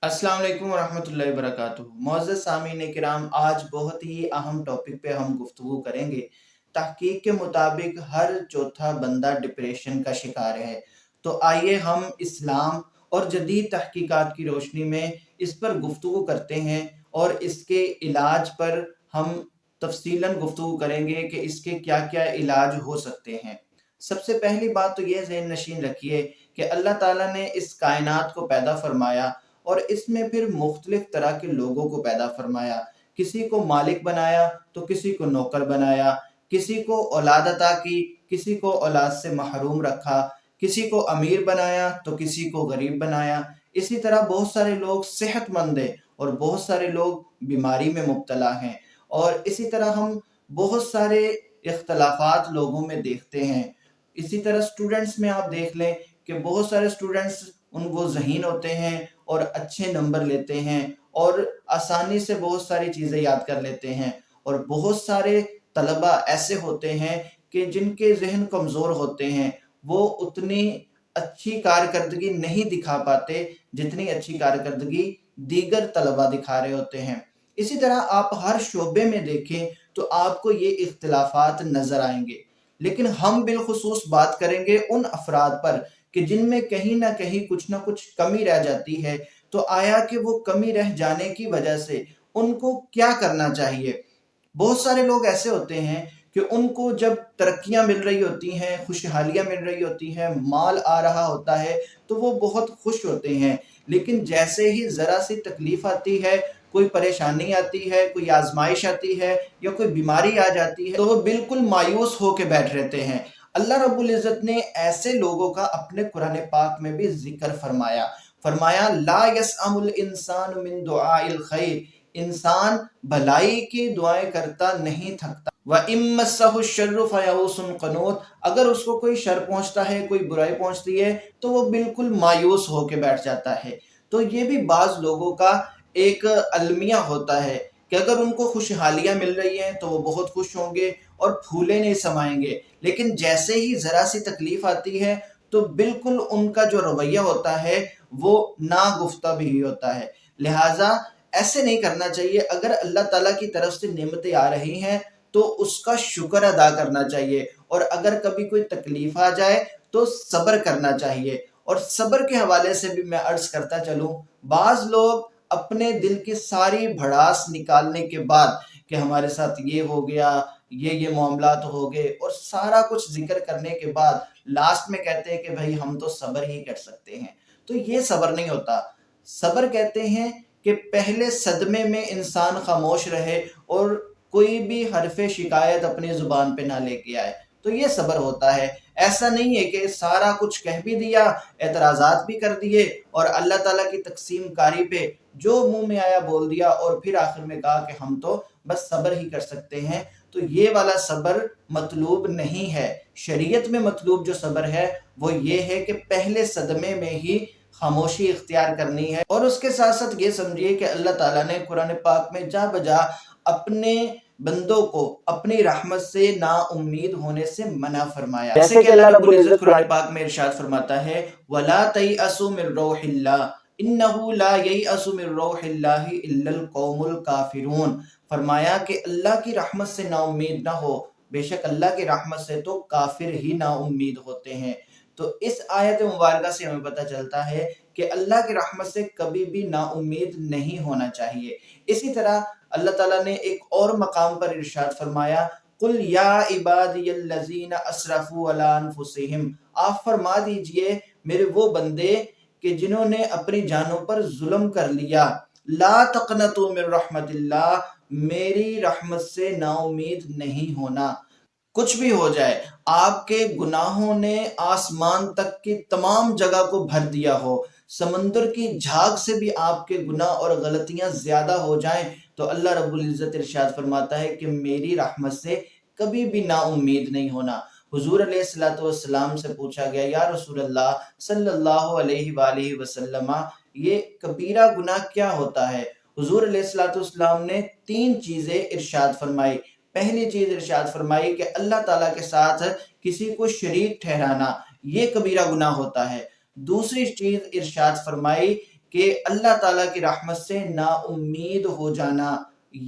अस्सलाम वालेकुम वरहमतुल्लाहि वबरकातुहू। मुअज़्ज़ज़ सामीन किराम, आज बहुत ही अहम टॉपिक पे हम गुफ्तगू करेंगे। तहकीक के मुताबिक हर चौथा बंदा डिप्रेशन का शिकार है। तो आइए हम इस्लाम और जदीद तहकीकात की रोशनी में इस पर गुफ्तगू करते हैं और इसके इलाज पर हम तफसीलन गुफ्तगू करेंगे कि इसके क्या क्या इलाज हो सकते हैं। सबसे पहली बात तो ये ज़हन नशीन रखिए कि अल्लाह ताला ने इस कायनात को पैदा फरमाया और इसमें फिर मुख्तलिफ तरह के लोगों को पैदा फरमाया। किसी को मालिक बनाया तो किसी को नौकर बनाया, किसी को औलाद अता की, किसी को औलाद से महरूम रखा, किसी को अमीर बनाया तो किसी को गरीब बनाया। इसी तरह बहुत सारे लोग सेहतमंद हैं और बहुत सारे लोग बीमारी में मुब्तला हैं। और इसी तरह हम बहुत सारे इख्तलाफात लोगों में देखते हैं। इसी तरह स्टूडेंट्स में आप देख लें कि बहुत सारे स्टूडेंट्स वो ज़हीन होते हैं और अच्छे नंबर लेते हैं और आसानी से बहुत सारी चीज़ें याद कर लेते हैं। और बहुत सारे तलबा ऐसे होते हैं कि जिनके ज़हन कमज़ोर होते हैं, वो उतनी अच्छी कारकर्दगी नहीं दिखा पाते जितनी अच्छी कारकर्दगी दीगर तलबा दिखा रहे होते हैं। इसी तरह आप हर शोबे में देखें तो आपको ये इख्तिलाफात नज़र आएंगे। लेकिन हम बिलखुसूस बात करेंगे उन अफराद पर कि जिनमें कहीं ना कहीं कुछ ना कुछ कमी रह जाती है। तो आया कि वो कमी रह जाने की वजह से उनको क्या करना चाहिए। बहुत सारे लोग ऐसे होते हैं कि उनको जब तरक्कियां मिल रही होती हैं, खुशहालियां मिल रही होती हैं, माल आ रहा होता है तो वो बहुत खुश होते हैं। लेकिन जैसे ही ज़रा सी तकलीफ आती है, कोई परेशानी आती है, कोई आजमाइश आती है या कोई बीमारी आ जाती है तो वो बिल्कुल मायूस होकर बैठ रहते हैं। अल्लाह रब्बुल इज़्ज़त ने ऐसे लोगों का अपने कुरान पाक में भी जिक्र फरमाया। फरमाया ला यसअमुल इंसान मिन दुआइल खैर, इंसान भलाई की दुआएं करता नहीं थकता। व इम्मस्सहु शर्रु फयऊसुन क़नूत, अगर उसको कोई शर पहुंचता है, कोई बुराई पहुंचती है तो वो बिल्कुल मायूस होकर बैठ जाता है। तो ये भी बाज लोगों का एक अलमिया होता है कि अगर उनको खुशहालियां मिल रही हैं तो वो बहुत खुश होंगे और फूले नहीं समाएंगे। लेकिन जैसे ही जरा सी तकलीफ आती है तो बिल्कुल उनका जो रवैया होता है वो नागुफ्ता भी होता है। लिहाजा ऐसे नहीं करना चाहिए। अगर अल्लाह ताला की तरफ से नेमतें आ रही हैं तो उसका शुक्र अदा करना चाहिए और अगर कभी कोई तकलीफ आ जाए तो सब्र करना चाहिए। और सब्र के हवाले से भी मैं अर्ज करता चलूं, बाज लोग अपने दिल की सारी भड़ास निकालने के बाद कि हमारे साथ ये हो गया, ये मामला तो हो गए और सारा कुछ जिक्र करने के बाद लास्ट में कहते हैं कि भाई हम तो सब्र ही कर सकते हैं। तो ये सब्र नहीं होता। सब्र कहते हैं कि पहले सदमे में इंसान खामोश रहे और कोई भी हरफे शिकायत अपनी जुबान पे ना लेके आए, तो ये सब्र होता है। ऐसा नहीं है कि सारा कुछ कह भी दिया, एतराज़ात भी कर दिए और अल्लाह ताला की तकसीम कारी पे जो मुंह में आया बोल दिया और फिर आखिर में कहा कि हम तो बस सब्र ही कर सकते हैं। तो ये वाला सब्र मतलूब नहीं है। शरीयत में मतलूब जो सब्र है वो ये है कि पहले सदमे में ही खामोशी इख्तियार करनी है। और उसके साथ साथ ये समझिए कि अल्लाह ताला ने कुरान पाक में जा बजा अपने बंदों को अपनी रहमत से ना उम्मीद होने से मना फरमाया। जैसे कि अल्लाह रब्बुल इज्जत कुरान पाक में इरशाद फरमाता है वला तयअसु मिन रौहिल्लाह इन्नहु ला ययअसु मिन रौहिल्लाहि इल्लल कौमुल काफिरून। फरमाया कि अल्लाह की रहमत से ना उम्मीद ना हो, बेशक अल्लाह की रहमत से तो काफिर ही ना उम्मीद होते हैं। तो इस आयत मुबारक से हमें पता चलता है कि अल्लाह की रहमत से कभी भी ना उम्मीद नहीं होना चाहिए। इसी तरह अल्लाह ताला ने एक और मकाम पर इरशाद फरमाया कुल या इबादियल्लज़ीना असरफू अला अनफुसिहिम, आप फरमा दीजिए मेरे वो बंदे कि जिन्होंने अपनी जानों पर जुल्म कर लिया, ला तक़नतू मिन रहमतिल्लाह, मेरी रहमत से नाउमीद नहीं होना। कुछ भी हो जाए, आपके गुनाहों ने आसमान तक की तमाम जगह को भर दिया हो, समंदर की झाग से भी आपके गुनाह और गलतियां ज्यादा हो जाएं तो अल्लाह रब्बुल इज्जत इरशाद फरमाता है कि मेरी रहमत से कभी भी ना उम्मीद नहीं होना। हुजूर अलैहिस्सलातु वस्सलाम से पूछा गया या रसूल अल्लाह सल्लल्लाहु अलैहि वसल्लम, ये कबीरा गुनाह क्या होता है। हुजूर अलैहिस्सलातु वस्सलाम ने तीन चीजें इरशाद फरमाई। पहली चीज इरशाद फरमाई कि अल्लाह ताला के साथ किसी को शरीक ठहराना, ये कबीरा गुनाह होता है। दूसरी चीज इरशाद फरमाई کہ اللہ تعالیٰ کی رحمت سے نا امید ہو جانا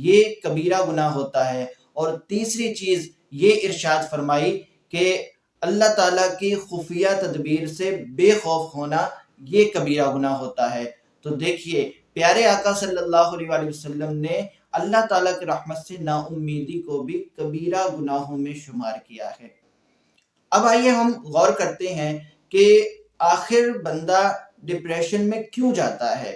یہ کبیرہ گناہ ہوتا ہے، اور تیسری چیز یہ ارشاد فرمائی کہ اللہ تعالیٰ کی خفیہ تدبیر سے بے خوف ہونا یہ کبیرہ گناہ ہوتا ہے۔ تو دیکھیے پیارے آقا صلی اللہ علیہ وآلہ وسلم نے اللہ تعالیٰ کی رحمت سے نا امیدی کو بھی کبیرہ گناہوں میں شمار کیا ہے۔ اب آئیے ہم غور کرتے ہیں کہ آخر بندہ ڈپریشن میں کیوں جاتا ہے۔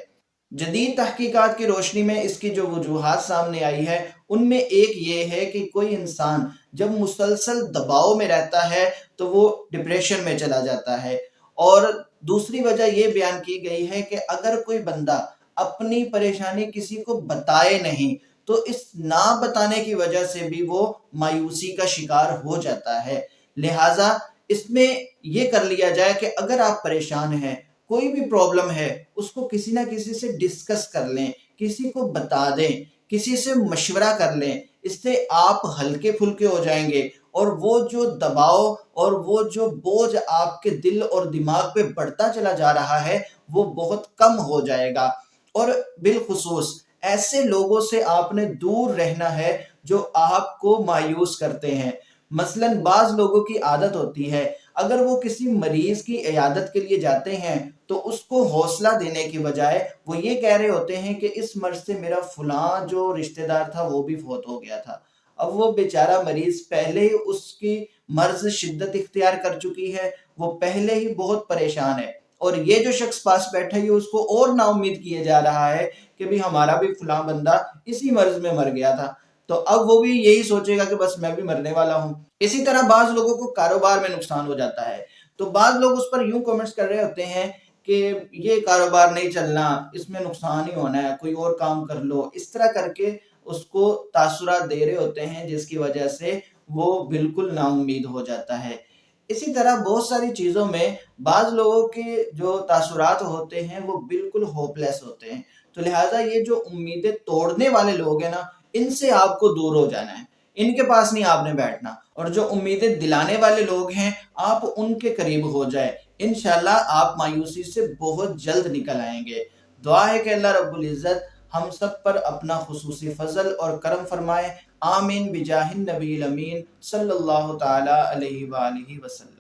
جدید تحقیقات کی روشنی میں اس کی جو وجوہات سامنے آئی ہے ان میں ایک یہ ہے کہ کوئی انسان جب مسلسل دباؤ میں رہتا ہے تو وہ ڈپریشن میں چلا جاتا ہے، اور دوسری وجہ یہ بیان کی گئی ہے کہ اگر کوئی بندہ اپنی پریشانی کسی کو بتائے نہیں تو اس نہ بتانے کی وجہ سے بھی وہ مایوسی کا شکار ہو جاتا ہے۔ لہٰذا اس میں یہ کر لیا جائے کہ اگر آپ پریشان ہیں، کوئی بھی پرابلم ہے، اس کو کسی نہ کسی سے ڈسکس کر لیں، کسی کو بتا دیں، کسی سے مشورہ کر لیں، اس سے آپ ہلکے پھلکے ہو جائیں گے، اور وہ جو دباؤ اور وہ جو بوجھ آپ کے دل اور دماغ پہ بڑھتا چلا جا رہا ہے وہ بہت کم ہو جائے گا۔ اور بالخصوص ایسے لوگوں سے آپ نے دور رہنا ہے جو آپ کو مایوس کرتے ہیں۔ مثلاً بعض لوگوں کی عادت ہوتی ہے اگر وہ کسی مریض کی عیادت کے لیے جاتے ہیں تو اس کو حوصلہ دینے کی بجائے وہ یہ کہہ رہے ہوتے ہیں کہ اس مرض سے میرا فلاں جو رشتہ دار تھا وہ بھی فوت ہو گیا تھا۔ اب وہ بیچارہ مریض پہلے ہی اس کی مرض شدت اختیار کر چکی ہے، وہ پہلے ہی بہت پریشان ہے، اور یہ جو شخص پاس بیٹھا ہے اس کو اور نا امید کیے جا رہا ہے کہ بھی ہمارا بھی فلاں بندہ اسی مرض میں مر گیا تھا، تو اب وہ بھی یہی سوچے گا کہ بس میں بھی مرنے والا ہوں۔ اسی طرح بعض لوگوں کو کاروبار میں نقصان ہو جاتا ہے تو بعض لوگ اس پر یوں کومنٹس کر رہے ہوتے ہیں کہ یہ کاروبار نہیں چلنا، اس میں نقصان ہی ہونا ہے، کوئی اور کام کر لو، اس طرح کر کے اس کو تاثرات دے رہے ہوتے ہیں جس کی وجہ سے وہ بالکل نا امید ہو جاتا ہے۔ اسی طرح بہت ساری چیزوں میں بعض لوگوں کے جو تاثرات ہوتے ہیں وہ بالکل ہوپ لیس ہوتے ہیں، تو لہٰذا یہ جو امیدیں توڑنے والے لوگ ہیں نا ان سے آپ کو دور ہو جانا ہے، ان کے پاس نہیں آپ نے بیٹھنا، اور جو امیدیں دلانے والے لوگ ہیں آپ ان کے قریب ہو جائے، انشاءاللہ آپ مایوسی سے بہت جلد نکل آئیں گے۔ دعا ہے کہ اللہ رب العزت ہم سب پر اپنا خصوصی فضل اور کرم فرمائے، آمین بجاہ النبی الامین صلی اللہ تعالی علیہ وآلہ وسلم۔